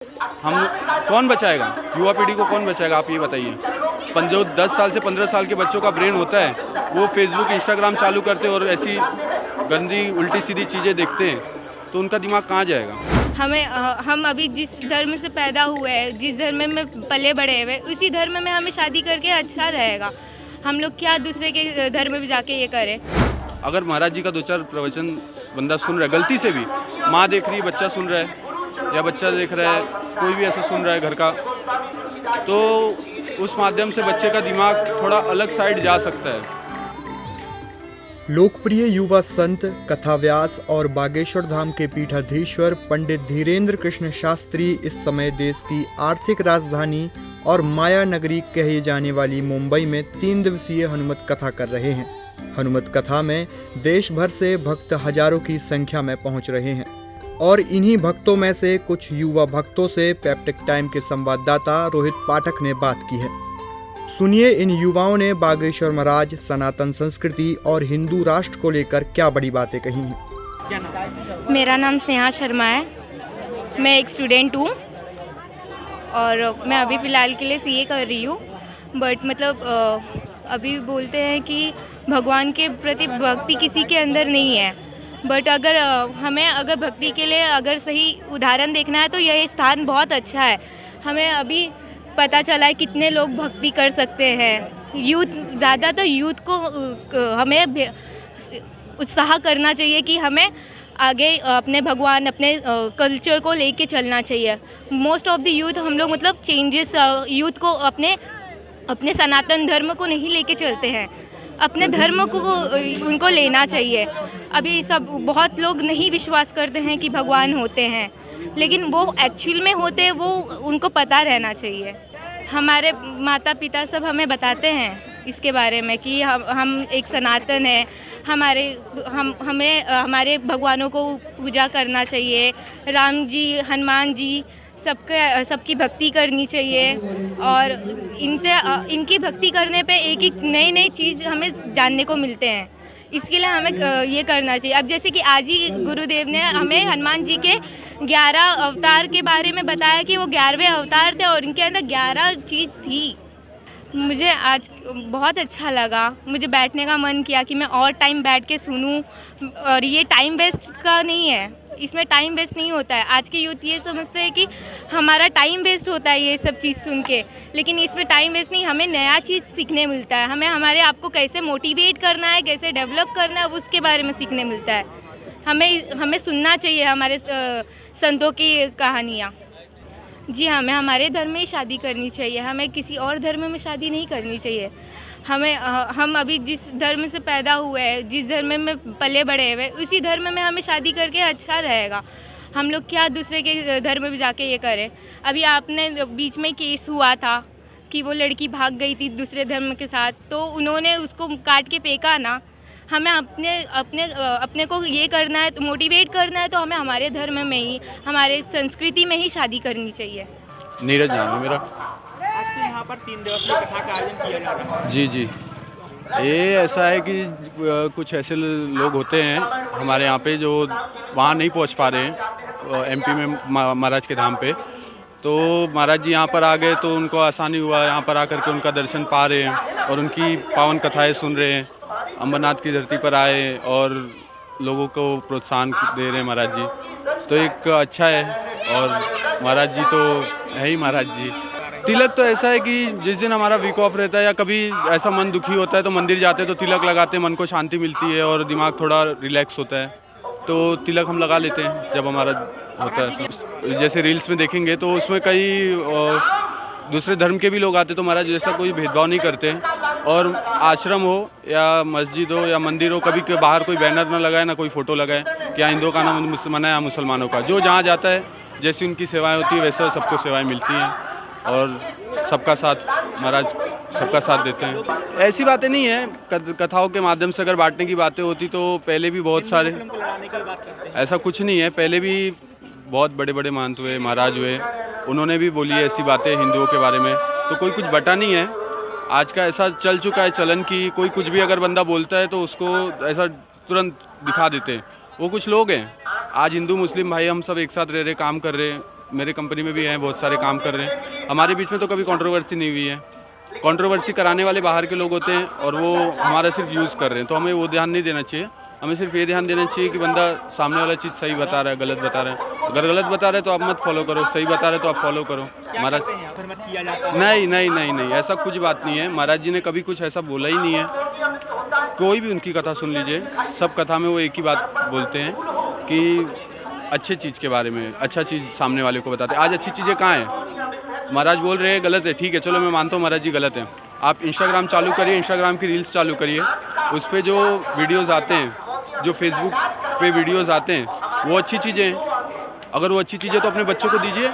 हम कौन बचाएगा, युवा पीढ़ी को कौन बचाएगा, आप ये बताइए। जो 10 साल से 15 साल के बच्चों का ब्रेन होता है वो फेसबुक इंस्टाग्राम चालू करते हैं और ऐसी गंदी उल्टी सीधी चीज़ें देखते हैं, तो उनका दिमाग कहाँ जाएगा। हम अभी जिस धर्म से पैदा हुए हैं, जिस धर्म में पले बड़े हुए, उसी धर्म में हमें शादी करके अच्छा रहेगा। हम लोग क्या दूसरे के धर्म में जाके ये करें। अगर महाराज जी का 2-4 प्रवचन बंदा सुन रहा है, गलती से भी माँ देख रही है, बच्चा सुन रहा है या बच्चा देख रहा है, कोई भी ऐसा सुन रहा है घर का, तो उस माध्यम से बच्चे का दिमाग थोड़ा अलग साइड जा सकता है। लोकप्रिय युवा संत, कथाव्यास और बागेश्वर धाम के पीठाधीश्वर पंडित धीरेन्द्र कृष्ण शास्त्री इस समय देश की आर्थिक राजधानी और माया नगरी कही जाने वाली मुंबई में 3 दिवसीय हनुमत कथा कर रहे हैं। हनुमत कथा में देश भर से भक्त हजारों की संख्या में पहुंच रहे हैं और इन्हीं भक्तों में से कुछ युवा भक्तों से पैप्टिक टाइम के संवाददाता रोहित पाठक ने बात की है। सुनिए इन युवाओं ने बागेश्वर महाराज, सनातन संस्कृति और हिंदू राष्ट्र को लेकर क्या बड़ी बातें कही हैं। मेरा नाम स्नेहा शर्मा है, मैं एक स्टूडेंट हूँ और मैं अभी फ़िलहाल के लिए सीए कर रही हूँ। बट मतलब अभी बोलते हैं कि भगवान के प्रति भक्ति किसी के अंदर नहीं है, बट अगर भक्ति के लिए अगर सही उदाहरण देखना है तो यह स्थान बहुत अच्छा है। हमें अभी पता चला है कितने लोग भक्ति कर सकते हैं। ज़्यादा तो यूथ को हमें उत्साह करना चाहिए कि हमें आगे अपने भगवान, अपने कल्चर को लेके चलना चाहिए। मोस्ट ऑफ द यूथ हम लोग मतलब चेंजेस यूथ को अपने सनातन धर्म को नहीं लेके चलते हैं, अपने धर्म को उनको लेना चाहिए। अभी सब बहुत लोग नहीं विश्वास करते हैं कि भगवान होते हैं, लेकिन वो एक्चुअल में होते हैं, वो उनको पता रहना चाहिए। हमारे माता पिता सब हमें बताते हैं इसके बारे में कि हम एक सनातन है, हमें हमारे भगवानों को पूजा करना चाहिए। राम जी, हनुमान जी, सबकी भक्ति करनी चाहिए और इनकी भक्ति करने पे एक नई चीज़ हमें जानने को मिलते हैं। इसके लिए हमें ये करना चाहिए। अब जैसे कि आज ही गुरुदेव ने हमें हनुमान जी के 11 अवतार के बारे में बताया कि वो 11वें अवतार थे और इनके अंदर 11 चीज़ थी। मुझे आज बहुत अच्छा लगा, मुझे बैठने का मन किया कि मैं और टाइम बैठ के सुनूं। और ये टाइम वेस्ट का नहीं है, इसमें टाइम वेस्ट नहीं होता है। आज के यूथ ये समझते हैं कि हमारा टाइम वेस्ट होता है ये सब चीज़ सुन के, लेकिन इसमें टाइम वेस्ट नहीं, हमें नया चीज़ सीखने मिलता है। हमें हमारे आप को कैसे मोटिवेट करना है, कैसे डेवलप करना है, उसके बारे में सीखने मिलता है। हमें सुनना चाहिए हमारे संतों की कहानियाँ। जी, हमें हमारे धर्म में ही शादी करनी चाहिए, हमें किसी और धर्म में शादी नहीं करनी चाहिए। हम अभी जिस धर्म से पैदा हुए हैं, जिस धर्म में पले बड़े हुए, उसी धर्म में हमें शादी करके अच्छा रहेगा। हम लोग क्या दूसरे के धर्म में जाके ये करें। अभी आपने बीच में केस हुआ था कि वो लड़की भाग गई थी दूसरे धर्म के साथ, तो उन्होंने उसको काट के फेंका ना। हमें अपने को ये करना है, तो मोटिवेट करना है, तो हमें हमारे धर्म में ही, हमारे संस्कृति में ही शादी करनी चाहिए। नीरज नाम है मेरा। आज यहाँ पर 3 दिवसीय कथा का आयोजन किया जा रहा है। जी, ये ऐसा है कि कुछ ऐसे लोग होते हैं हमारे यहाँ पे जो वहाँ नहीं पहुँच पा रहे हैं, एमपी में महाराज के धाम पे। तो महाराज जी यहाँ पर आ गए तो उनको आसानी हुआ, यहाँ पर आकर के उनका दर्शन पा रहे हैं और उनकी पावन कथाएं सुन रहे हैं। अमरनाथ की धरती पर आए और लोगों को प्रोत्साहन दे रहे हैं महाराज जी, तो एक अच्छा है। और महाराज जी तो है ही महाराज जी। तिलक तो ऐसा है कि जिस दिन हमारा वीक ऑफ रहता है या कभी ऐसा मन दुखी होता है तो मंदिर जाते हैं, तो तिलक लगाते हैं, मन को शांति मिलती है और दिमाग थोड़ा रिलैक्स होता है, तो तिलक हम लगा लेते हैं जब हमारा होता है। जैसे रील्स में देखेंगे तो उसमें कई दूसरे धर्म के भी लोग आते, तो महाराज जैसा कोई भेदभाव नहीं करते हैं। और आश्रम हो या मस्जिद हो या मंदिर हो, कभी के बाहर कोई बैनर ना लगाए, ना कोई फ़ोटो लगाए कि यहाँ हिंदुओं का नाम मना है या मुसलमानों का। जो जहाँ जाता है, जैसी उनकी सेवाएं होती है वैसे सबको सेवाएं मिलती हैं और सबका साथ महाराज सबका साथ देते हैं। ऐसी बातें नहीं है, कथाओं के माध्यम से अगर बांटने की बातें होती तो पहले भी बहुत सारे, ऐसा कुछ नहीं है। पहले भी बहुत बड़े बड़े महंत हुए, महाराज हुए, उन्होंने भी बोली है ऐसी बातें हिंदुओं के बारे में, तो कोई कुछ बटा नहीं है। आज का ऐसा चल चुका है चलन कि कोई कुछ भी अगर बंदा बोलता है तो उसको ऐसा तुरंत दिखा देते हैं। वो कुछ लोग हैं, आज हिंदू मुस्लिम भाई हम सब एक साथ रह रहे, काम कर रहे हैं, मेरे कंपनी में भी हैं, बहुत सारे काम कर रहे हैं। हमारे बीच में तो कभी कंट्रोवर्सी नहीं हुई है। कंट्रोवर्सी कराने वाले बाहर के लोग होते हैं और वो हमारा सिर्फ यूज़ कर रहे हैं, तो हमें वो ध्यान नहीं देना चाहिए। हमें सिर्फ ये ध्यान देना चाहिए कि बंदा सामने वाला चीज़ सही बता रहा है, गलत बता रहा है। अगर गलत बता रहे हैं तो आप मत फॉलो करो, सही बता रहे हैं तो आप फॉलो करो। महाराज फिर मत किया जाता है। नहीं नहीं नहीं नहीं, ऐसा कुछ बात नहीं है। महाराज जी ने कभी कुछ ऐसा बोला ही नहीं है। कोई भी उनकी कथा सुन लीजिए, सब कथा में वो एक ही बात बोलते हैं कि अच्छे चीज़ के बारे में, अच्छा चीज़ सामने वाले को बताते हैं। आज अच्छी चीज़ें कहाँ हैं? महाराज बोल रहे हैं गलत है, ठीक है, चलो मैं मानता हूँ महाराज जी गलत है। आप इंस्टाग्राम चालू करिए, इंस्टाग्राम की रील्स चालू करिए, उस पर जो वीडियोज़ आते हैं, जो फेसबुक पे वीडियोज़ आते हैं, वो अच्छी चीज़ें हैं। अगर वो अच्छी चीज़ें तो अपने बच्चों को दीजिए।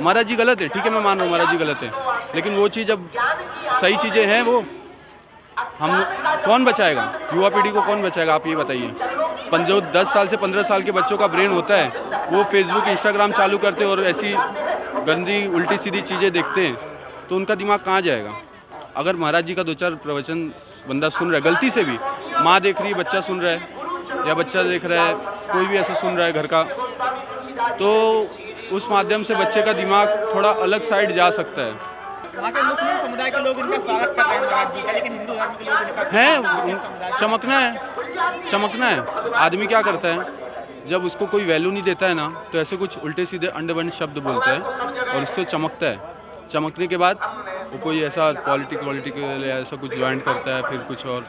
महाराज जी गलत है, ठीक है, मैं मान रहा हूँ महाराज जी गलत है, लेकिन वो चीज़ अब सही चीज़ें हैं, वो हम कौन बचाएगा? युवा पीढ़ी को कौन बचाएगा? आप ये बताइए। जो 10 साल से 15 साल के बच्चों का ब्रेन होता है, वो फेसबुक इंस्टाग्राम चालू करते हैं और ऐसी गंदी उल्टी सीधी चीज़ें देखते हैं, तो उनका दिमाग कहाँ जाएगा? अगर महाराज जी का 2-4 प्रवचन बंदा सुन रहा है, गलती से भी, माँ देख रही है, बच्चा सुन रहा है, या बच्चा देख रहा है, कोई भी ऐसा सुन रहा है घर का, तो उस माध्यम से बच्चे का दिमाग थोड़ा अलग साइड जा सकता है। वहाँ के मुस्लिम समुदाय के लोग इनका स्वागत कर रहे हैं महाराज जी का, लेकिन हिंदू धर्म के लोग इनका है, चमकना है, चमकना है। आदमी क्या करता है, जब उसको कोई वैल्यू नहीं देता है ना, तो ऐसे कुछ उल्टे सीधे अंडवंड शब्द बोलता है और उससे चमकता है। चमकने के बाद वो कोई ऐसा पॉलिटिकल या ऐसा कुछ ज्वाइन करता है, फिर कुछ और